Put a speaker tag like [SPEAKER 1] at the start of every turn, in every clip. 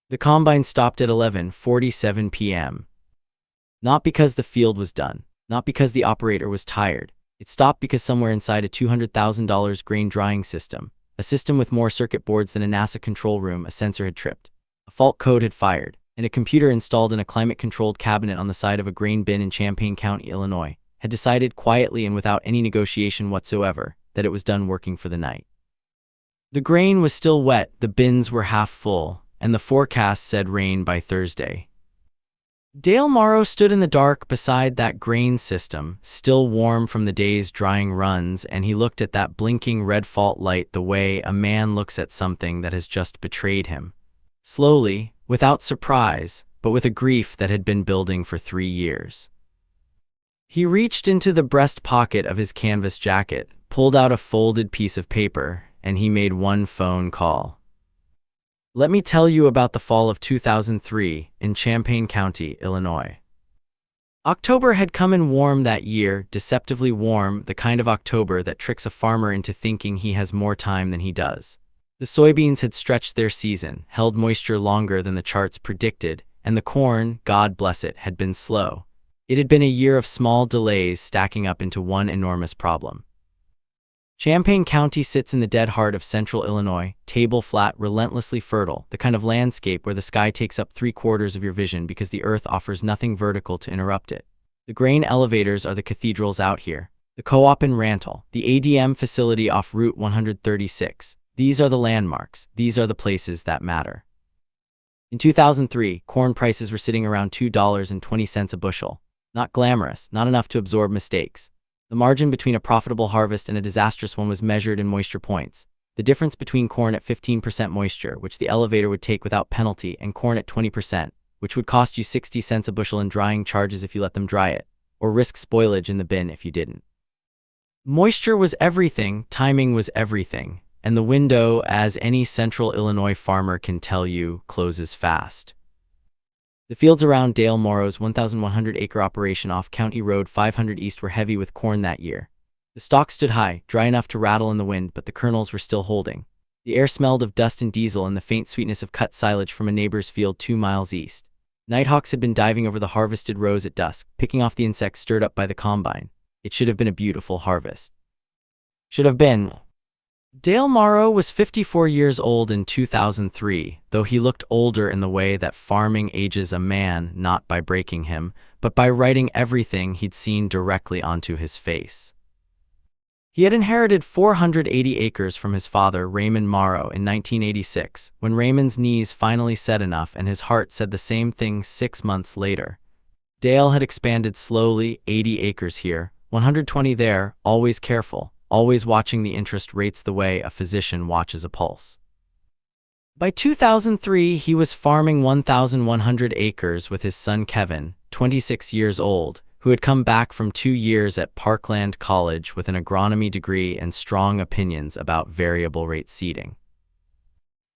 [SPEAKER 1] The combine stopped at 11:47 p.m. Not because the field was done, not because the operator was tired. It stopped because somewhere inside a $200,000 grain drying system, a system with more circuit boards than a NASA control room, a sensor had tripped. A fault code had fired, and a computer installed in a climate-controlled cabinet on the side of a grain bin in Champaign County, Illinois, had decided quietly and without any negotiation whatsoever that it was done working for the night. The grain was still wet, the bins were half full, and the forecast said rain by Thursday. Dale Morrow stood in the dark beside that grain system, still warm from the day's drying runs, and he looked at that blinking red fault light the way a man looks at something that has just betrayed him. Slowly, without surprise, but with a grief that had been building for 3 years. He reached into the breast pocket of his canvas jacket, pulled out a folded piece of paper, and he made one phone call. Let me tell you about the fall of 2003 in Champaign County, Illinois. October had come in warm that year, deceptively warm, the kind of October that tricks a farmer into thinking he has more time than he does. The soybeans had stretched their season, held moisture longer than the charts predicted, and the corn, God bless it, had been slow. It had been a year of small delays stacking up into one enormous problem. Champaign County sits in the dead heart of central Illinois, table-flat, relentlessly fertile, the kind of landscape where the sky takes up 3/4 of your vision because the earth offers nothing vertical to interrupt it. The grain elevators are the cathedrals out here. The co-op in Rantoul, the ADM facility off Route 136. These are the landmarks. These are the places that matter. In 2003, corn prices were sitting around $2.20 a bushel. Not glamorous, not enough to absorb mistakes. The margin between a profitable harvest and a disastrous one was measured in moisture points. The difference between corn at 15% moisture, which the elevator would take without penalty, and corn at 20%, which would cost you 60 cents a bushel in drying charges if you let them dry it, or risk spoilage in the bin if you didn't. Moisture was everything, timing was everything, and the window, as any central Illinois farmer can tell you, closes fast. The fields around Dale Morrow's 1,100-acre operation off County Road 500 East were heavy with corn that year. The stalks stood high, dry enough to rattle in the wind, but the kernels were still holding. The air smelled of dust and diesel and the faint sweetness of cut silage from a neighbor's field 2 miles east. Nighthawks had been diving over the harvested rows at dusk, picking off the insects stirred up by the combine. It should have been a beautiful harvest. Should have been. Dale Morrow was 54 years old in 2003, though he looked older in the way that farming ages a man not by breaking him, but by writing everything he'd seen directly onto his face. He had inherited 480 acres from his father, Raymond Morrow, in 1986, when Raymond's knees finally said enough and his heart said the same thing 6 months later. Dale had expanded slowly, 80 acres here, 120 there, always careful, always watching the interest rates the way a physician watches a pulse. By 2003, he was farming 1,100 acres with his son Kevin, 26 years old, who had come back from 2 years at Parkland College with an agronomy degree and strong opinions about variable rate seeding.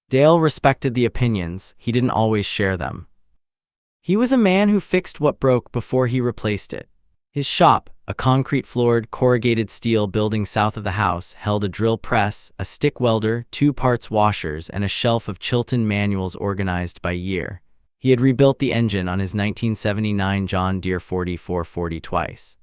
[SPEAKER 1] Dale respected the opinions, he didn't always share them. He was a man who fixed what broke before he replaced it. His shop, a concrete-floored, corrugated steel building south of the house, held a drill press, a stick welder, 2 parts washers, and a shelf of Chilton manuals organized by year. He had rebuilt the engine on his 1979 John Deere 4440 twice.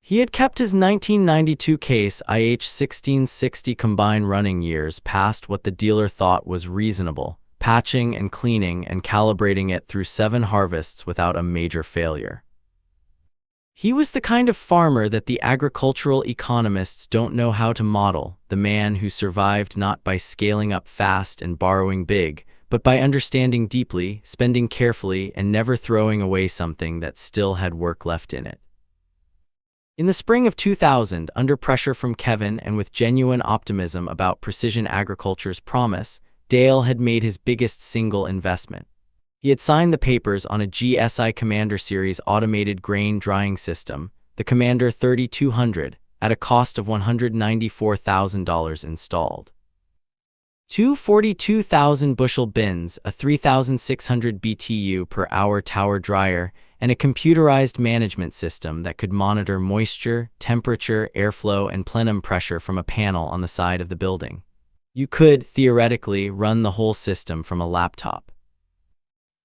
[SPEAKER 1] He had kept his 1992 Case IH 1660 combine running years past what the dealer thought was reasonable, patching and cleaning and calibrating it through 7 harvests without a major failure. He was the kind of farmer that the agricultural economists don't know how to model, the man who survived not by scaling up fast and borrowing big, but by understanding deeply, spending carefully, and never throwing away something that still had work left in it. In the spring of 2000, under pressure from Kevin and with genuine optimism about precision agriculture's promise, Dale had made his biggest single investment. He had signed the papers on a GSI Commander Series automated grain drying system, the Commander 3200, at a cost of $194,000 installed. 2 42,000 bushel bins, a 3,600 BTU per hour tower dryer, and a computerized management system that could monitor moisture, temperature, airflow, and plenum pressure from a panel on the side of the building. You could, theoretically, run the whole system from a laptop.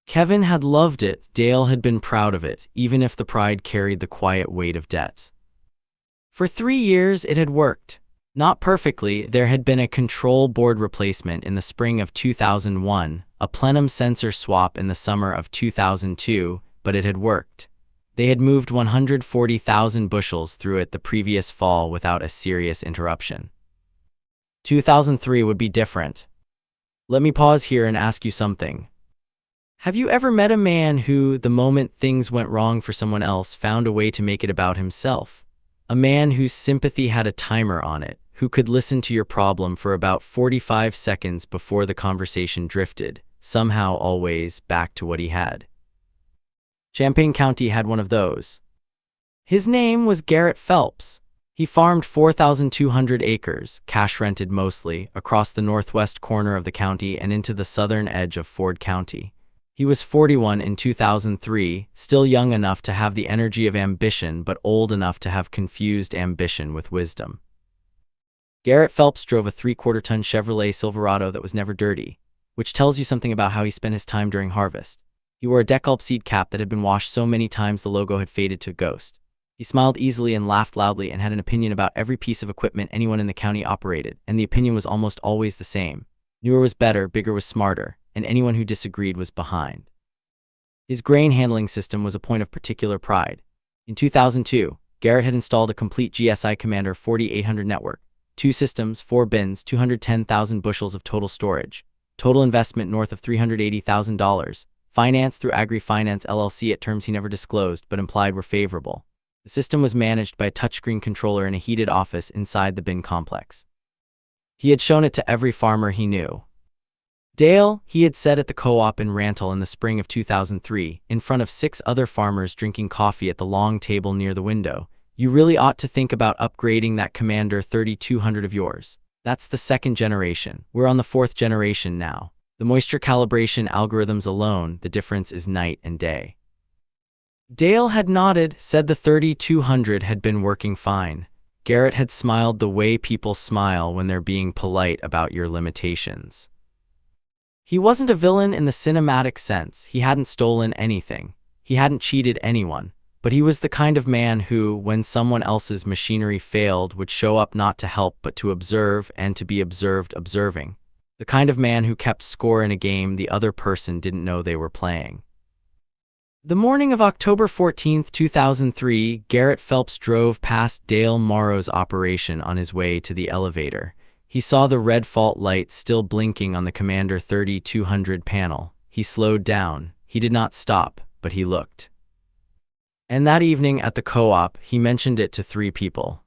[SPEAKER 1] Kevin had loved it, Dale had been proud of it, even if the pride carried the quiet weight of debts. For 3 years it had worked. Not perfectly, there had been a control board replacement in the spring of 2001, a plenum sensor swap in the summer of 2002, but it had worked. They had moved 140,000 bushels through it the previous fall without a serious interruption. 2003 would be different. Let me pause here and ask you something. Have you ever met a man who, the moment things went wrong for someone else, found a way to make it about himself? A man whose sympathy had a timer on it, who could listen to your problem for about 45 seconds before the conversation drifted, somehow always, back to what he had. Champaign County had one of those. His name was Garrett Phelps. He farmed 4,200 acres, cash-rented mostly, across the northwest corner of the county and into the southern edge of Ford County. He was 41 in 2003, still young enough to have the energy of ambition but old enough to have confused ambition with wisdom. Garrett Phelps drove a 3/4-ton Chevrolet Silverado that was never dirty, which tells you something about how he spent his time during harvest. He wore a Decalb seed cap that had been washed so many times the logo had faded to a ghost. He smiled easily and laughed loudly and had an opinion about every piece of equipment anyone in the county operated, and the opinion was almost always the same. Newer was better, bigger was smarter, and anyone who disagreed was behind. His grain handling system was a point of particular pride. In 2002, Garrett had installed a complete GSI Commander 4800 network, 2 systems, 4 bins, 210,000 bushels of total storage. Total investment north of $380,000. Finance through Agri-Finance LLC at terms he never disclosed but implied were favorable. The system was managed by a touchscreen controller in a heated office inside the bin complex. He had shown it to every farmer he knew. Dale, he had said at the co-op in Rantoul in the spring of 2003, in front of 6 other farmers drinking coffee at the long table near the window, you really ought to think about upgrading that Commander 3200 of yours. That's the 2nd generation. We're on the 4th generation now. The moisture calibration algorithms alone, the difference is night and day. Dale had nodded, said the 3200 had been working fine. Garrett had smiled the way people smile when they're being polite about your limitations. He wasn't a villain in the cinematic sense. He hadn't stolen anything. He hadn't cheated anyone. But he was the kind of man who, when someone else's machinery failed, would show up not to help but to observe and to be observed observing. The kind of man who kept score in a game the other person didn't know they were playing. The morning of October 14, 2003, Garrett Phelps drove past Dale Morrow's operation on his way to the elevator. He saw the red fault light still blinking on the Commander 3200 panel. He slowed down. He did not stop, but he looked. And that evening at the co-op, he mentioned it to 3 people.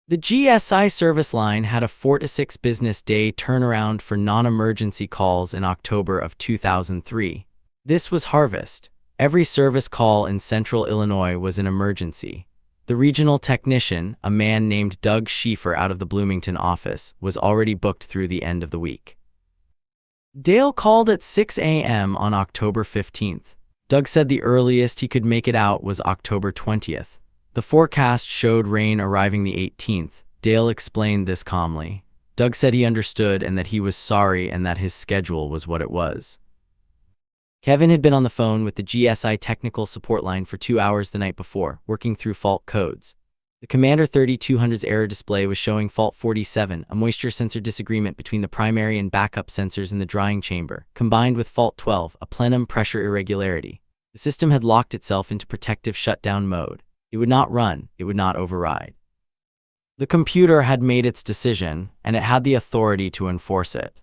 [SPEAKER 1] The GSI service line had a 4 to 6 business day turnaround for non-emergency calls in October of 2003. This was harvest. Every service call in central Illinois was an emergency. The regional technician, a man named Doug Schieffer out of the Bloomington office, was already booked through the end of the week. Dale called at 6 a.m. on October 15th. Doug said the earliest he could make it out was October 20th. The forecast showed rain arriving the 18th. Dale explained this calmly. Doug said he understood and that he was sorry and that his schedule was what it was. Kevin had been on the phone with the GSI technical support line for 2 hours the night before, working through fault codes. The Commander 3200's error display was showing fault 47, a moisture sensor disagreement between the primary and backup sensors in the drying chamber, combined with fault 12, a plenum pressure irregularity. The system had locked itself into protective shutdown mode. It would not run, it would not override. The computer had made its decision, and it had the authority to enforce it.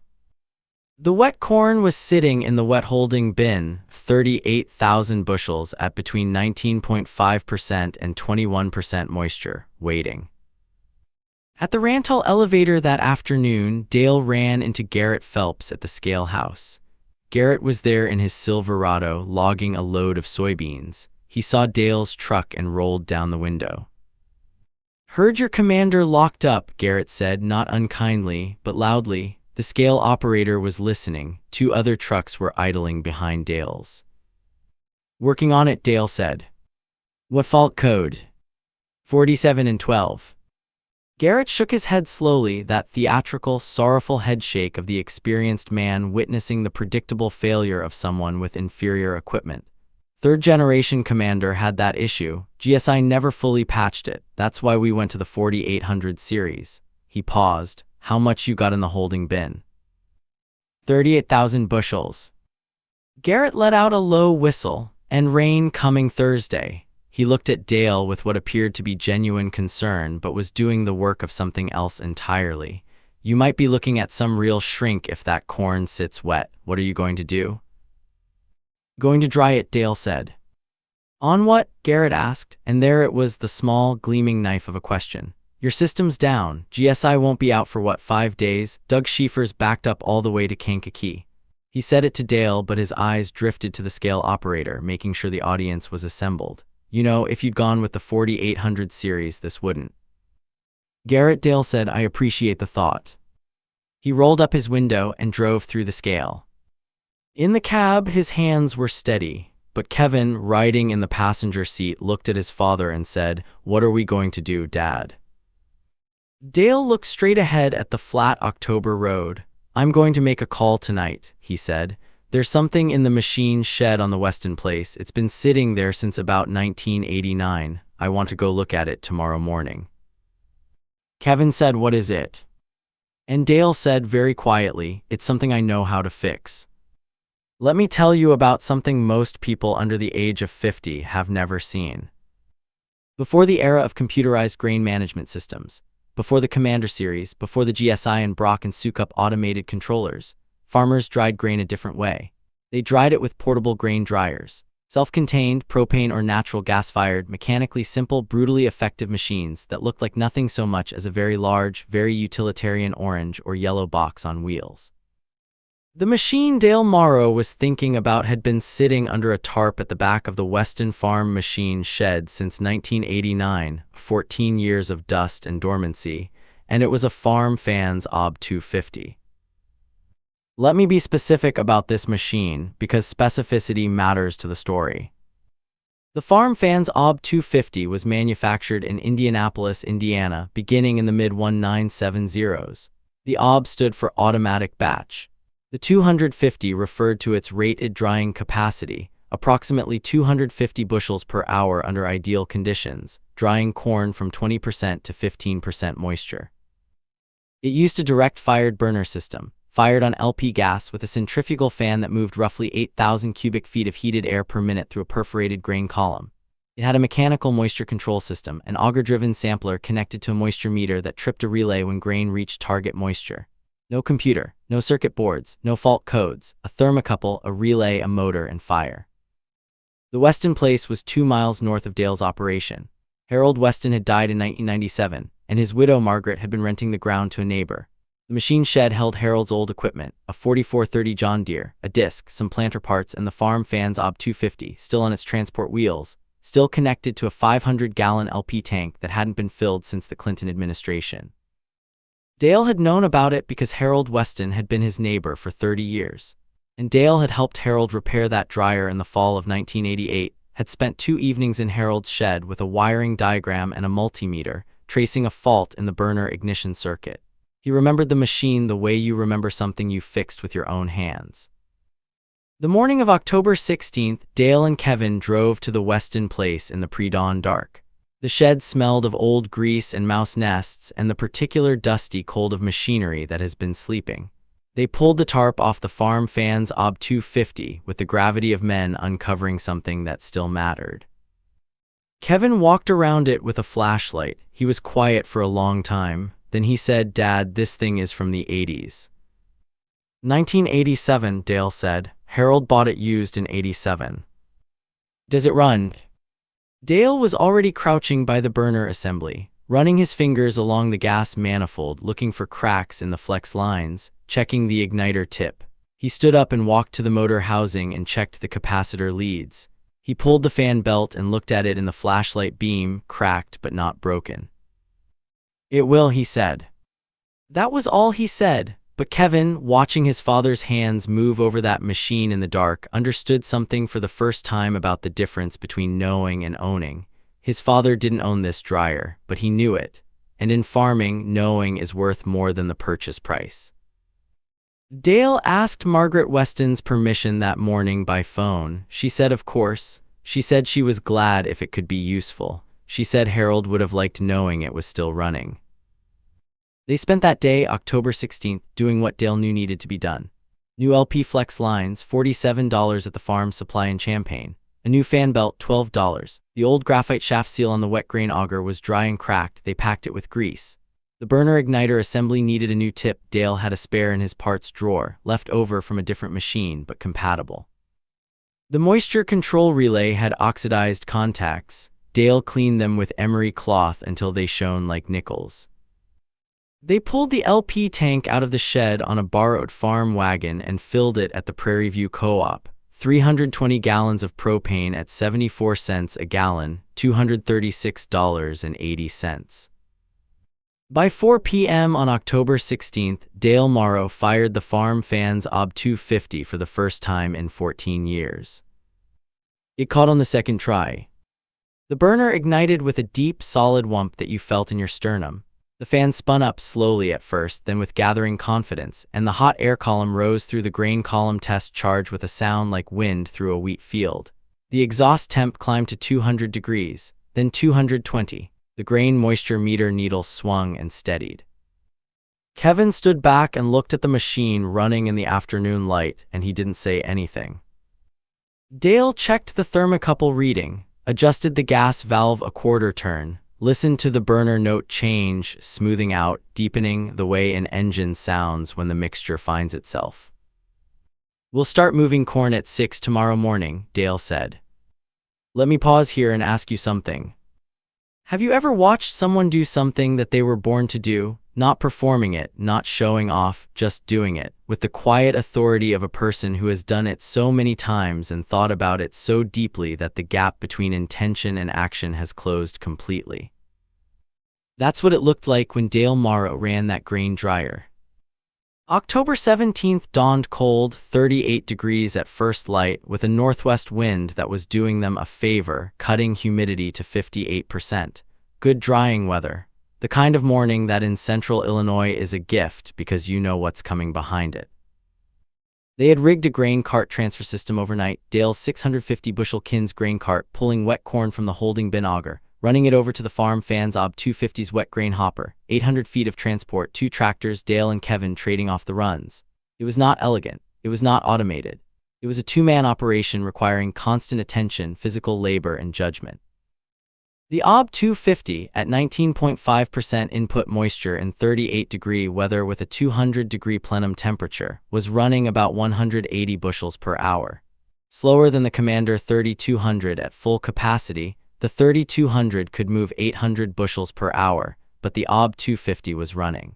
[SPEAKER 1] The wet corn was sitting in the wet holding bin, 38,000 bushels at between 19.5% and 21% moisture, waiting. At the Rantoul elevator that afternoon, Dale ran into Garrett Phelps at the scale house. Garrett was there in his Silverado, logging a load of soybeans. He saw Dale's truck and rolled down the window. "Heard your commander locked up," Garrett said, not unkindly, but loudly. The scale operator was listening. 2 other trucks were idling behind Dale's. "Working on it," Dale said. "What fault code?" 47 and 12. Garrett shook his head slowly, that theatrical, sorrowful headshake of the experienced man witnessing the predictable failure of someone with inferior equipment. Third-generation Commander had that issue. GSI never fully patched it. That's why we went to the 4800 series. He paused. How much you got in the holding bin? 38,000 bushels. Garrett let out a low whistle. And rain coming Thursday. He looked at Dale with what appeared to be genuine concern, but was doing the work of something else entirely. You might be looking at some real shrink if that corn sits wet. What are you going to do? Going to dry it, Dale said. On what? Garrett asked, and there it was, the small, gleaming knife of a question. Your system's down. GSI won't be out for what, 5 days? Doug Schieffer's backed up all the way to Kankakee. He said it to Dale, but his eyes drifted to the scale operator, making sure the audience was assembled. You know, if you'd gone with the 4800 series, this wouldn't. Garrett, Dale said, I appreciate the thought. He rolled up his window and drove through the scale. In the cab, his hands were steady, but Kevin, riding in the passenger seat, looked at his father and said, What are we going to do, Dad? Dale looked straight ahead at the flat October road. I'm going to make a call tonight, he said. There's something in the machine shed on the Weston place. It's been sitting there since about 1989. I want to go look at it tomorrow morning. Kevin said, What is it? And Dale said very quietly, It's something I know how to fix. Let me tell you about something most people under the age of 50 have never seen. Before the era of computerized grain management systems, before the Commander series, before the GSI and Brock and Sukup automated controllers, farmers dried grain a different way. They dried it with portable grain dryers. Self-contained, propane or natural gas-fired, mechanically simple, brutally effective machines that looked like nothing so much as a very large, very utilitarian orange or yellow box on wheels. The machine Dale Morrow was thinking about had been sitting under a tarp at the back of the Weston Farm machine shed since 1989, 14 years of dust and dormancy, and it was a Farm Fans OB 250. Let me be specific about this machine, because specificity matters to the story. The Farm Fans OB 250 was manufactured in Indianapolis, Indiana, beginning in the mid-1970s. The OB stood for Automatic Batch. The 250 referred to its rated drying capacity, approximately 250 bushels per hour under ideal conditions, drying corn from 20% to 15% moisture. It used a direct-fired burner system, fired on LP gas with a centrifugal fan that moved roughly 8,000 cubic feet of heated air per minute through a perforated grain column. It had a mechanical moisture control system, an auger-driven sampler connected to a moisture meter that tripped a relay when grain reached target moisture. No computer, no circuit boards, no fault codes, a thermocouple, a relay, a motor, and fire. The Weston place was 2 miles north of Dale's operation. Harold Weston had died in 1997, and his widow Margaret had been renting the ground to a neighbor. The machine shed held Harold's old equipment, a 4430 John Deere, a disc, some planter parts, and the Farm Fans OB 250, still on its transport wheels, still connected to a 500-gallon LP tank that hadn't been filled since the Clinton administration. Dale had known about it because Harold Weston had been his neighbor for 30 years. And Dale had helped Harold repair that dryer in the fall of 1988, had spent 2 evenings in Harold's shed with a wiring diagram and a multimeter, tracing a fault in the burner ignition circuit. He remembered the machine the way you remember something you fixed with your own hands. The morning of October 16th, Dale and Kevin drove to the Weston place in the pre-dawn dark. The shed smelled of old grease and mouse nests and the particular dusty cold of machinery that has been sleeping. They pulled the tarp off the Farm Fans OB 250 with the gravity of men uncovering something that still mattered. Kevin walked around it with a flashlight. He was quiet for a long time. Then he said, Dad, this thing is from the 80s. 1987, Dale said. Harold bought it used in 87. Does it run? Dale was already crouching by the burner assembly, running his fingers along the gas manifold looking for cracks in the flex lines, checking the igniter tip. He stood up and walked to the motor housing and checked the capacitor leads. He pulled the fan belt and looked at it in the flashlight beam, cracked but not broken. It will, he said. That was all he said. But Kevin, watching his father's hands move over that machine in the dark, understood something for the first time about the difference between knowing and owning. His father didn't own this dryer, but he knew it. and in farming, knowing is worth more than the purchase price. Dale asked Margaret Weston's permission that morning by phone. She said of course. She said she was glad if it could be useful. She said Harold would have liked knowing it was still running. They spent that day, October 16th, doing what Dale knew needed to be done. New LP flex lines, $47 at the farm supply in Champaign. A new fan belt, $12. The old graphite shaft seal on the wet grain auger was dry and cracked. They packed it with grease. The burner igniter assembly needed a new tip. Dale had a spare in his parts drawer, left over from a different machine, but compatible. The moisture control relay had oxidized contacts. Dale cleaned them with emery cloth until they shone like nickels. They pulled the LP tank out of the shed on a borrowed farm wagon and filled it at the Prairie View Co-op. 320 gallons of propane at 74 cents a gallon, $236.80. By 4 p.m. on October 16th, Dale Morrow fired the farm fan's OB 250 for the first time in 14 years. It caught on the second try. The burner ignited with a deep, solid whump that you felt in your sternum. The fan spun up slowly at first, then with gathering confidence, and the hot air column rose through the grain column test charge with a sound like wind through a wheat field. The exhaust temp climbed to 200 degrees, then 220. The grain moisture meter needle swung and steadied. Kevin stood back and looked at the machine running in the afternoon light, and he didn't say anything. Dale checked the thermocouple reading, adjusted the gas valve a quarter turn, listened to the burner note change, smoothing out, deepening the way an engine sounds when the mixture finds itself. "We'll start moving corn at 6 tomorrow morning," Dale said. "Let me pause here and ask you something. Have you ever watched someone do something that they were born to do, not performing it, not showing off, just doing it, with the quiet authority of a person who has done it so many times and thought about it so deeply that the gap between intention and action has closed completely?" That's what it looked like when Dale Morrow ran that grain dryer. October 17th dawned cold, 38 degrees at first light, with a northwest wind that was doing them a favor, cutting humidity to 58%. Good drying weather. The kind of morning that in central Illinois is a gift because you know what's coming behind it. They had rigged a grain cart transfer system overnight, Dale's 650-bushel Kins grain cart pulling wet corn from the holding bin auger, running it over to the farm fan's OB 250's wet grain hopper, 800 feet of transport, 2 tractors, Dale and Kevin trading off the runs. It was not elegant. It was not automated. It was a two-man operation requiring constant attention, physical labor, and judgment. The OB 250, at 19.5% input moisture in 38-degree weather with a 200-degree plenum temperature, was running about 180 bushels per hour. Slower than the Commander 3200 at full capacity, the 3200 could move 800 bushels per hour, but the OB 250 was running.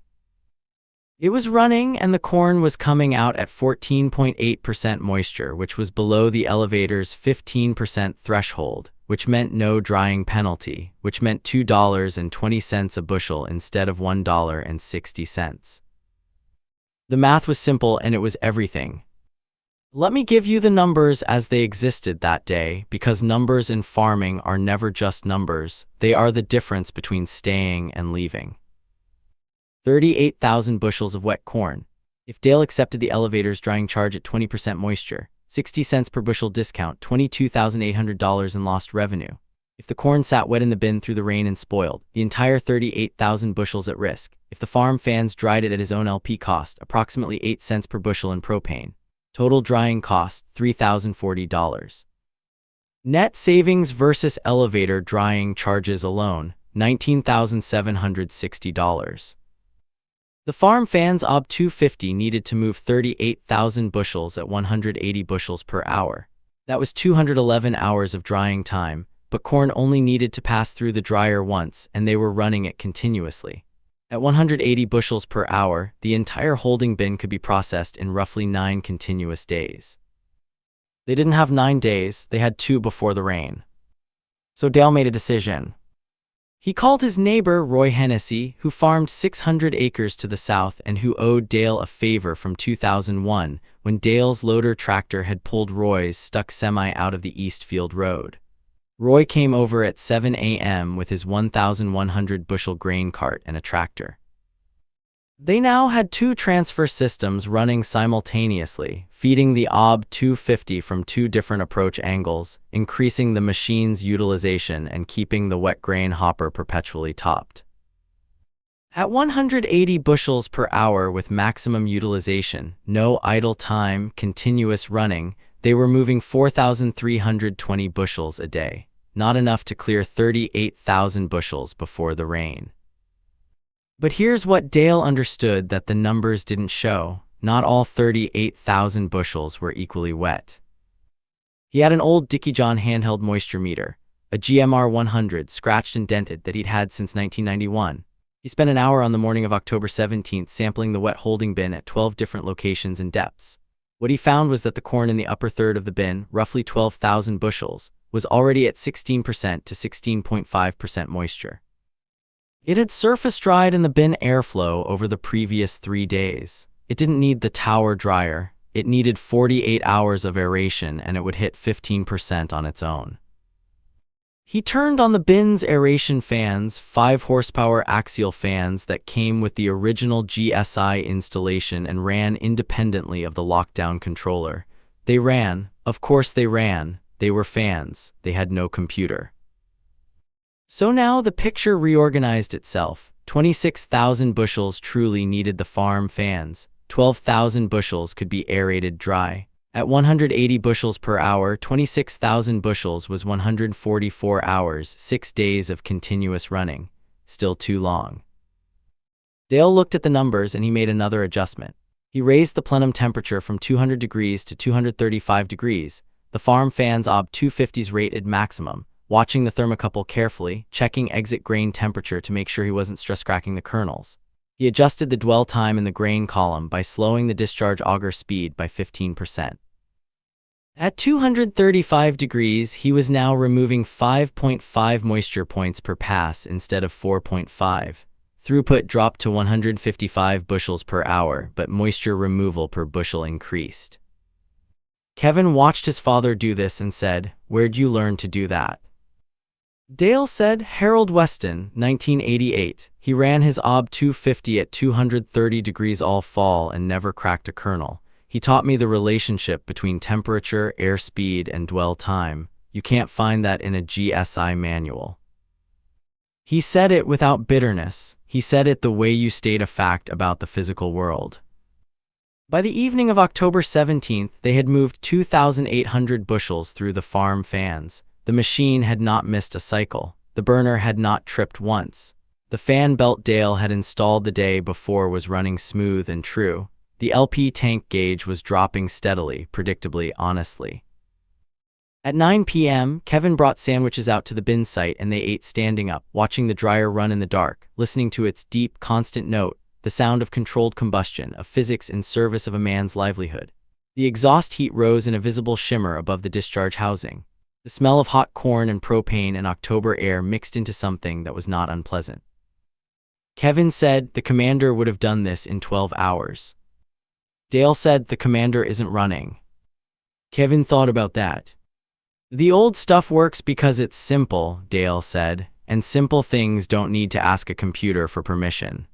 [SPEAKER 1] It was running, and the corn was coming out at 14.8% moisture, which was below the elevator's 15% threshold, which meant no drying penalty, which meant $2.20 a bushel instead of $1.60. The math was simple, and it was everything. Let me give you the numbers as they existed that day, because numbers in farming are never just numbers. They are the difference between staying and leaving. 38,000 bushels of wet corn. If Dale accepted the elevator's drying charge at 20% moisture, 60 cents per bushel discount, $22,800 in lost revenue. If the corn sat wet in the bin through the rain and spoiled, the entire 38,000 bushels at risk. If the farm fans dried it at his own LP cost, approximately 8 cents per bushel in propane. Total drying cost, $3,040. Net savings versus elevator drying charges alone, $19,760. The farm fan's OB 250 needed to move 38,000 bushels at 180 bushels per hour. That was 211 hours of drying time, but corn only needed to pass through the dryer once, and they were running it continuously. At 180 bushels per hour, the entire holding bin could be processed in roughly 9 continuous days. They didn't have 9 days, they had 2 before the rain. So Dale made a decision. He called his neighbor Roy Hennessy, who farmed 600 acres to the south and who owed Dale a favor from 2001, when Dale's loader tractor had pulled Roy's stuck semi out of the Eastfield Road. Roy came over at 7 a.m. with his 1,100 bushel grain cart and a tractor. They now had two transfer systems running simultaneously, feeding the OB 250 from two different approach angles, increasing the machine's utilization and keeping the wet grain hopper perpetually topped. At 180 bushels per hour with maximum utilization, no idle time, continuous running, they were moving 4,320 bushels a day, not enough to clear 38,000 bushels before the rain. But here's what Dale understood that the numbers didn't show. Not all 38,000 bushels were equally wet. He had an old Dickie John handheld moisture meter, a GMR 100 scratched and dented that he'd had since 1991. He spent an hour on the morning of October 17th sampling the wet holding bin at 12 different locations and depths. What he found was that the corn in the upper third of the bin, roughly 12,000 bushels, was already at 16% to 16.5% moisture. It had surface dried in the bin airflow over the previous 3 days. It didn't need the tower dryer. It needed 48 hours of aeration and it would hit 15% on its own. He turned on the bin's aeration fans, 5 horsepower axial fans that came with the original GSI installation and ran independently of the lockdown controller. They ran, of course they ran, they were fans, they had no computer. So now the picture reorganized itself. 26,000 bushels truly needed the farm fans, 12,000 bushels could be aerated dry. At 180 bushels per hour, 26,000 bushels was 144 hours, 6 days of continuous running. Still too long. Dale looked at the numbers and he made another adjustment. He raised the plenum temperature from 200 degrees to 235 degrees, the farm fan's OB 250's rated maximum, watching the thermocouple carefully, checking exit grain temperature to make sure he wasn't stress-cracking the kernels. He adjusted the dwell time in the grain column by slowing the discharge auger speed by 15%. At 235 degrees, he was now removing 5.5 moisture points per pass instead of 4.5. Throughput dropped to 155 bushels per hour, but moisture removal per bushel increased. Kevin watched his father do this and said, "Where'd you learn to do that?" Dale said, "Harold Weston, 1988. He ran his OB 250 at 230 degrees all fall and never cracked a kernel. He taught me the relationship between temperature, airspeed, and dwell time. You can't find that in a GSI manual." He said it without bitterness. He said it the way you state a fact about the physical world. By the evening of October 17th, they had moved 2,800 bushels through the farm fans. The machine had not missed a cycle. The burner had not tripped once. The fan belt Dale had installed the day before was running smooth and true. The LP tank gauge was dropping steadily, predictably, honestly. At 9 p.m., Kevin brought sandwiches out to the bin site and they ate standing up, watching the dryer run in the dark, listening to its deep, constant note, the sound of controlled combustion, of physics in service of a man's livelihood. The exhaust heat rose in a visible shimmer above the discharge housing. The smell of hot corn and propane and October air mixed into something that was not unpleasant. Kevin said the commander would have done this in 12 hours. Dale said the commander isn't running. Kevin thought about that. The old stuff works because it's simple, Dale said, and simple things don't need to ask a computer for permission.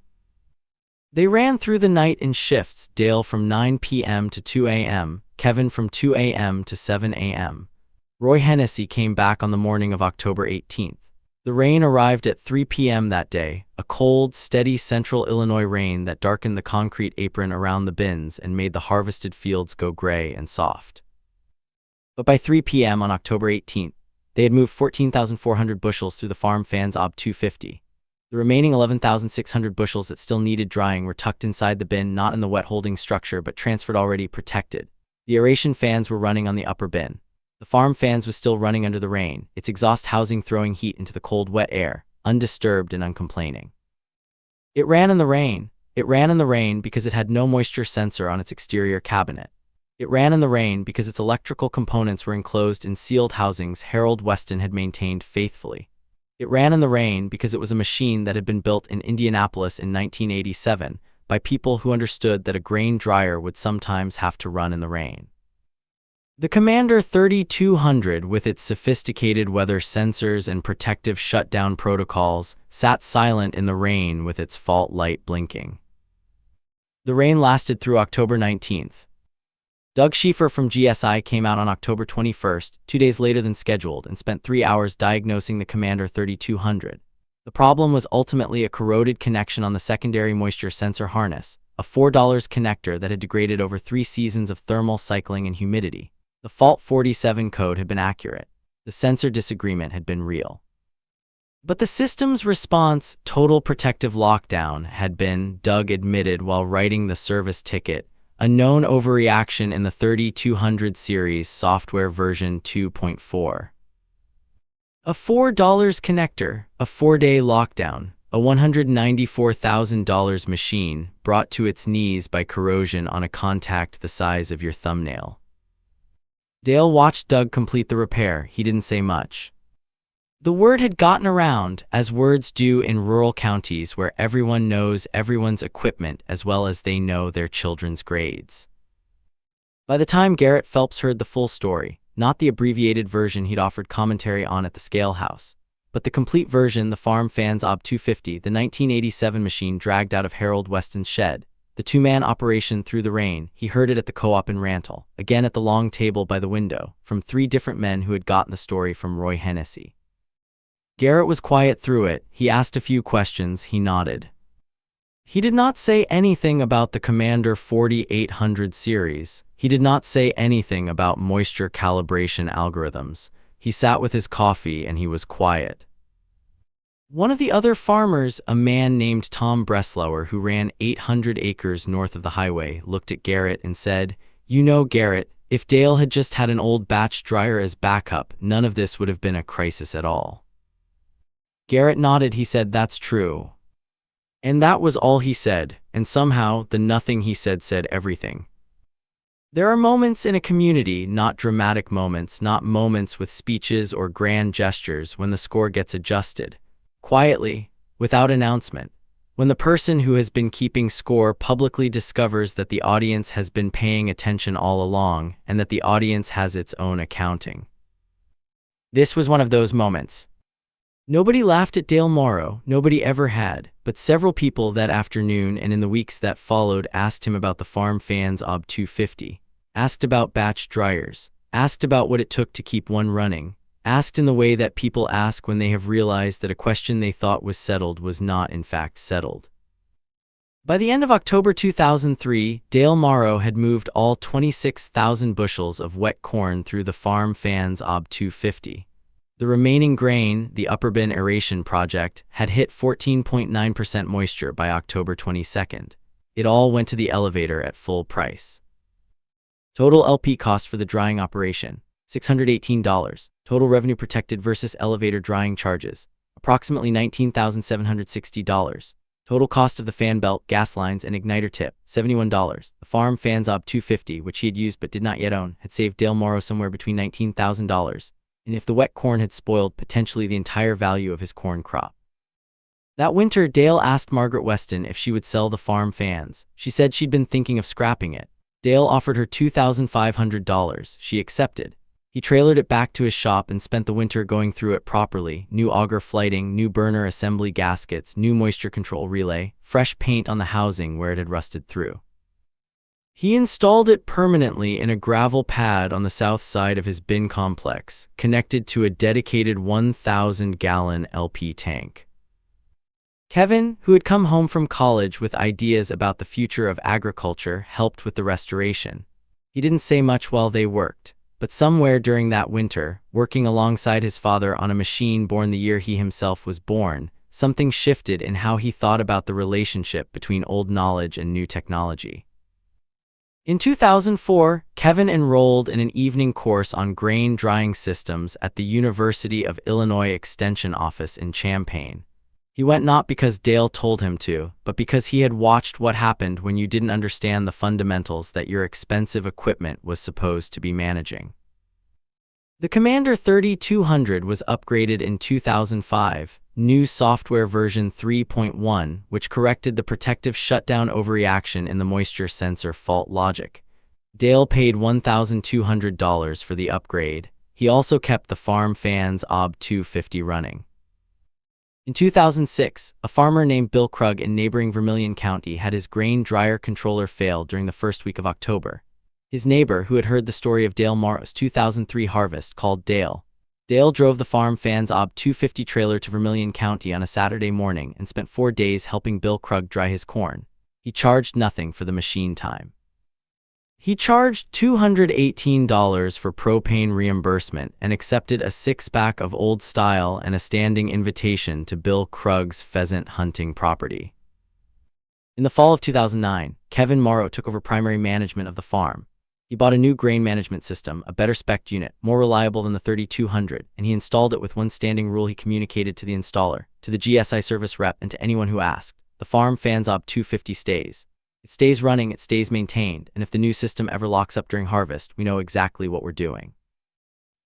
[SPEAKER 1] They ran through the night in shifts, Dale from 9 p.m. to 2 a.m., Kevin from 2 a.m. to 7 a.m. Roy Hennessy came back on the morning of October 18th. The rain arrived at 3 p.m. that day, a cold, steady central Illinois rain that darkened the concrete apron around the bins and made the harvested fields go gray and soft. But by 3 p.m. on October 18th, they had moved 14,400 bushels through the farm fan's OB 250. The remaining 11,600 bushels that still needed drying were tucked inside the bin, not in the wet holding structure but transferred already protected. The aeration fans were running on the upper bin. The farm fans was still running under the rain, its exhaust housing throwing heat into the cold, wet air, undisturbed and uncomplaining. It ran in the rain. It ran in the rain because it had no moisture sensor on its exterior cabinet. It ran in the rain because its electrical components were enclosed in sealed housings Harold Weston had maintained faithfully. It ran in the rain because it was a machine that had been built in Indianapolis in 1987 by people who understood that a grain dryer would sometimes have to run in the rain. The Commander 3200, with its sophisticated weather sensors and protective shutdown protocols, sat silent in the rain with its fault light blinking. The rain lasted through October 19th. Doug Schiefer from GSI came out on October 21st, 2 days later than scheduled, and spent 3 hours diagnosing the Commander 3200. The problem was ultimately a corroded connection on the secondary moisture sensor harness, a $4 connector that had degraded over 3 seasons of thermal cycling and humidity. The Fault 47 code had been accurate. The sensor disagreement had been real. But the system's response, total protective lockdown, had been, Doug admitted while writing the service ticket, a known overreaction in the 3200 series software version 2.4. A $4 connector, a 4-day lockdown, a $194,000 machine brought to its knees by corrosion on a contact the size of your thumbnail. Dale watched Doug complete the repair. He didn't say much. The word had gotten around, as words do in rural counties where everyone knows everyone's equipment as well as they know their children's grades. By the time Garrett Phelps heard the full story, not the abbreviated version he'd offered commentary on at the Scale House, but the complete version, the Farm Fans OB 250, the 1987 machine dragged out of Harold Weston's shed, the 2-man operation through the rain, he heard it at the co-op in Rantoul, again at the long table by the window, from 3 different men who had gotten the story from Roy Hennessy. Garrett was quiet through it. He asked a few questions. He nodded. He did not say anything about the Commander 4800 series. He did not say anything about moisture calibration algorithms. He sat with his coffee and he was quiet. One of the other farmers, a man named Tom Breslauer who ran 800 acres north of the highway, looked at Garrett and said, "You know, Garrett, if Dale had just had an old batch dryer as backup, none of this would have been a crisis at all." Garrett nodded. He said, "That's true." And that was all he said, and somehow the nothing he said everything. There are moments in a community, not dramatic moments, not moments with speeches or grand gestures, when the score gets adjusted. Quietly, without announcement, when the person who has been keeping score publicly discovers that the audience has been paying attention all along and that the audience has its own accounting. This was one of those moments. Nobody laughed at Dale Morrow, nobody ever had, but several people that afternoon and in the weeks that followed asked him about the Farm Fans OB 250, asked about batch dryers, asked about what it took to keep one running, asked in the way that people ask when they have realized that a question they thought was settled was not in fact settled. By the end of October 2003, Dale Morrow had moved all 26,000 bushels of wet corn through the Farm Fans OB 250. The remaining grain, the upper bin aeration project, had hit 14.9% moisture by October 22nd. It all went to the elevator at full price. Total LP cost for the drying operation, $618. Total revenue protected versus elevator drying charges, approximately $19,760. Total cost of the fan belt, gas lines, and igniter tip, $71. The Farm Fans OB 250, which he had used but did not yet own, had saved Dale Morrow somewhere between $19,000, and if the wet corn had spoiled, potentially the entire value of his corn crop. That winter, Dale asked Margaret Weston if she would sell the Farm Fans. She said she'd been thinking of scrapping it. Dale offered her $2,500. She accepted. He trailered it back to his shop and spent the winter going through it properly. New auger flighting, new burner assembly gaskets, new moisture control relay, fresh paint on the housing where it had rusted through. He installed it permanently in a gravel pad on the south side of his bin complex, connected to a dedicated 1,000-gallon LP tank. Kevin, who had come home from college with ideas about the future of agriculture, helped with the restoration. He didn't say much while they worked, but somewhere during that winter, working alongside his father on a machine born the year he himself was born, something shifted in how he thought about the relationship between old knowledge and new technology. In 2004, Kevin enrolled in an evening course on grain drying systems at the University of Illinois Extension Office in Champaign. He went not because Dale told him to, but because he had watched what happened when you didn't understand the fundamentals that your expensive equipment was supposed to be managing. The Commander 3200 was upgraded in 2005, new software version 3.1, which corrected the protective shutdown overreaction in the moisture sensor fault logic. Dale paid $1,200 for the upgrade. He also kept the farm fans OB 250 running. In 2006, a farmer named Bill Krug in neighboring Vermilion County had his grain dryer controller fail during the first week of October. His neighbor, who had heard the story of Dale Morrow's 2003 harvest, called Dale. Dale drove the farm fans OB 250 trailer to Vermilion County on a Saturday morning and spent 4 days helping Bill Krug dry his corn. He charged nothing for the machine time. He charged $218 for propane reimbursement and accepted a 6-pack of Old Style and a standing invitation to Bill Krug's pheasant hunting property. In the fall of 2009, Kevin Morrow took over primary management of the farm. He bought a new grain management system, a better spec'd unit, more reliable than the 3200, and he installed it with one standing rule he communicated to the installer, to the GSI service rep, and to anyone who asked. The farm fans OB 250 stays. It stays running, it stays maintained, and if the new system ever locks up during harvest, we know exactly what we're doing.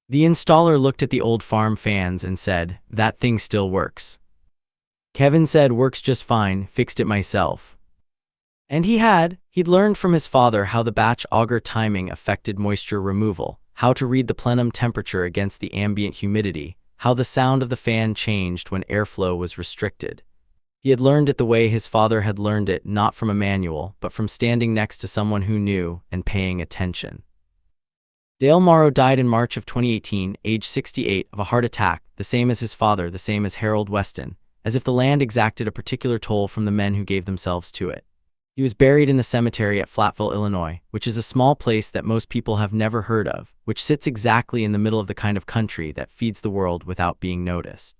[SPEAKER 1] The installer looked at the old farm fans and said, "That thing still works." Kevin said, "Works just fine, fixed it myself." And he'd learned from his father how the batch auger timing affected moisture removal, how to read the plenum temperature against the ambient humidity, how the sound of the fan changed when airflow was restricted. He had learned it the way his father had learned it, not from a manual, but from standing next to someone who knew and paying attention. Dale Morrow died in March of 2018, age 68, of a heart attack, the same as his father, the same as Harold Weston, as if the land exacted a particular toll from the men who gave themselves to it. He was buried in the cemetery at Flatville, Illinois, which is a small place that most people have never heard of, which sits exactly in the middle of the kind of country that feeds the world without being noticed.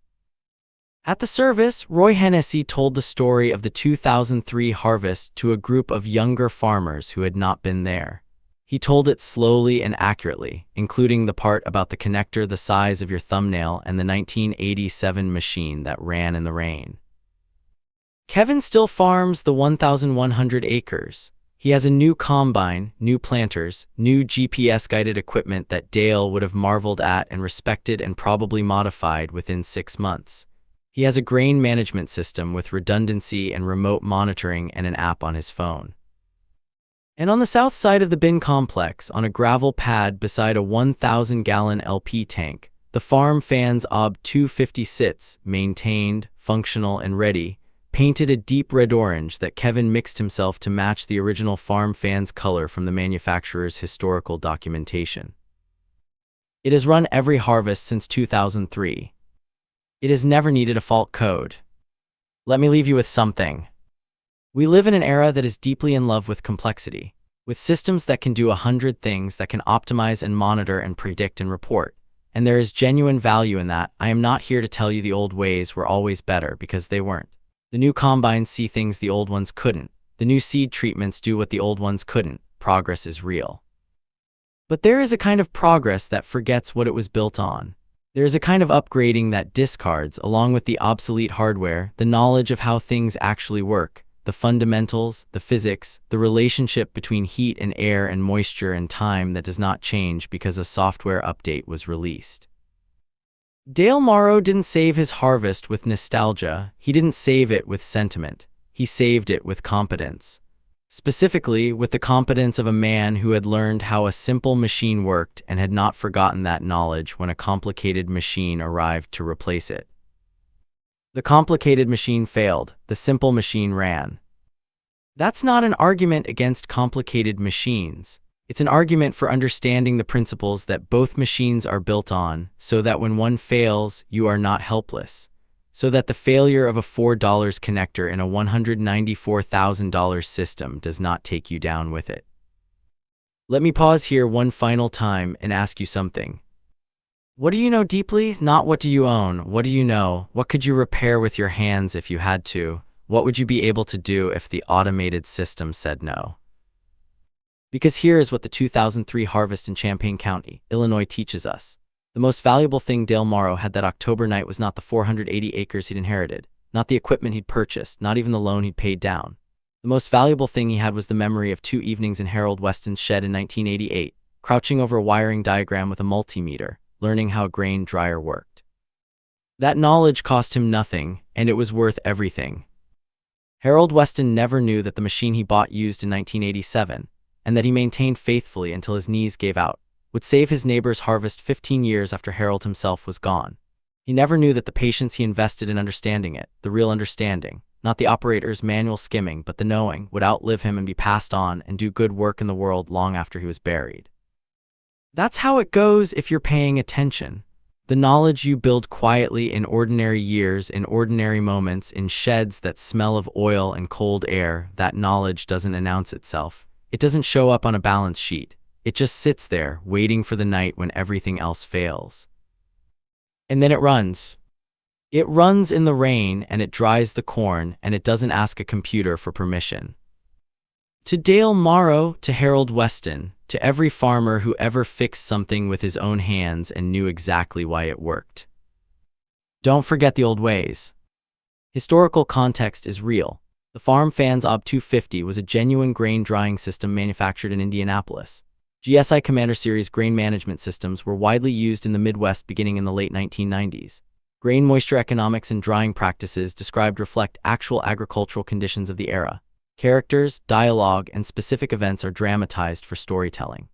[SPEAKER 1] At the service, Roy Hennessy told the story of the 2003 harvest to a group of younger farmers who had not been there. He told it slowly and accurately, including the part about the connector the size of your thumbnail and the 1987 machine that ran in the rain. Kevin still farms the 1,100 acres. He has a new combine, new planters, new GPS-guided equipment that Dale would have marveled at and respected and probably modified within 6 months. He has a grain management system with redundancy and remote monitoring and an app on his phone. And on the south side of the bin complex, on a gravel pad beside a 1,000-gallon LP tank, the farm fans OB 250 sits, maintained, functional, and ready, painted a deep red orange that Kevin mixed himself to match the original farm fans color from the manufacturer's historical documentation. It has run every harvest since 2003. It has never needed a fault code. Let me leave you with something. We live in an era that is deeply in love with complexity, with systems that can do 100 things, that can optimize and monitor and predict and report. And there is genuine value in that. I am not here to tell you the old ways were always better, because they weren't. The new combines see things the old ones couldn't. The new seed treatments do what the old ones couldn't. Progress is real. But there is a kind of progress that forgets what it was built on. There is a kind of upgrading that discards, along with the obsolete hardware, the knowledge of how things actually work, the fundamentals, the physics, the relationship between heat and air and moisture and time that does not change because a software update was released. Dale Morrow didn't save his harvest with nostalgia. He didn't save it with sentiment. He saved it with competence. Specifically, with the competence of a man who had learned how a simple machine worked and had not forgotten that knowledge when a complicated machine arrived to replace it. The complicated machine failed. The simple machine ran. That's not an argument against complicated machines. It's an argument for understanding the principles that both machines are built on, so that when one fails, you are not helpless. So that the failure of a $4 connector in a $194,000 system does not take you down with it. Let me pause here one final time and ask you something. What do you know deeply? Not what do you own. What do you know? What could you repair with your hands if you had to? What would you be able to do if the automated system said no? Because here is what the 2003 harvest in Champaign County, Illinois teaches us. The most valuable thing Dale Morrow had that October night was not the 480 acres he'd inherited, not the equipment he'd purchased, not even the loan he'd paid down. The most valuable thing he had was the memory of 2 evenings in Harold Weston's shed in 1988, crouching over a wiring diagram with a multimeter, learning how a grain dryer worked. That knowledge cost him nothing, and it was worth everything. Harold Weston never knew that the machine he bought used in 1987, and that he maintained faithfully until his knees gave out, would save his neighbor's harvest 15 years after Harold himself was gone. He never knew that the patience he invested in understanding it, the real understanding, not the operator's manual skimming but the knowing, would outlive him and be passed on and do good work in the world long after he was buried. That's how it goes if you're paying attention. The knowledge you build quietly in ordinary years, in ordinary moments, in sheds that smell of oil and cold air, that knowledge doesn't announce itself. It doesn't show up on a balance sheet. It just sits there, waiting for the night when everything else fails. And then it runs. It runs in the rain, and it dries the corn, and it doesn't ask a computer for permission. To Dale Morrow, to Harold Weston, to every farmer who ever fixed something with his own hands and knew exactly why it worked. Don't forget the old ways. Historical context is real. The Farm Fans OB 250 was a genuine grain drying system manufactured in Indianapolis. GSI Commander Series grain management systems were widely used in the Midwest beginning in the late 1990s. Grain moisture economics and drying practices described reflect actual agricultural conditions of the era. Characters, dialogue, and specific events are dramatized for storytelling.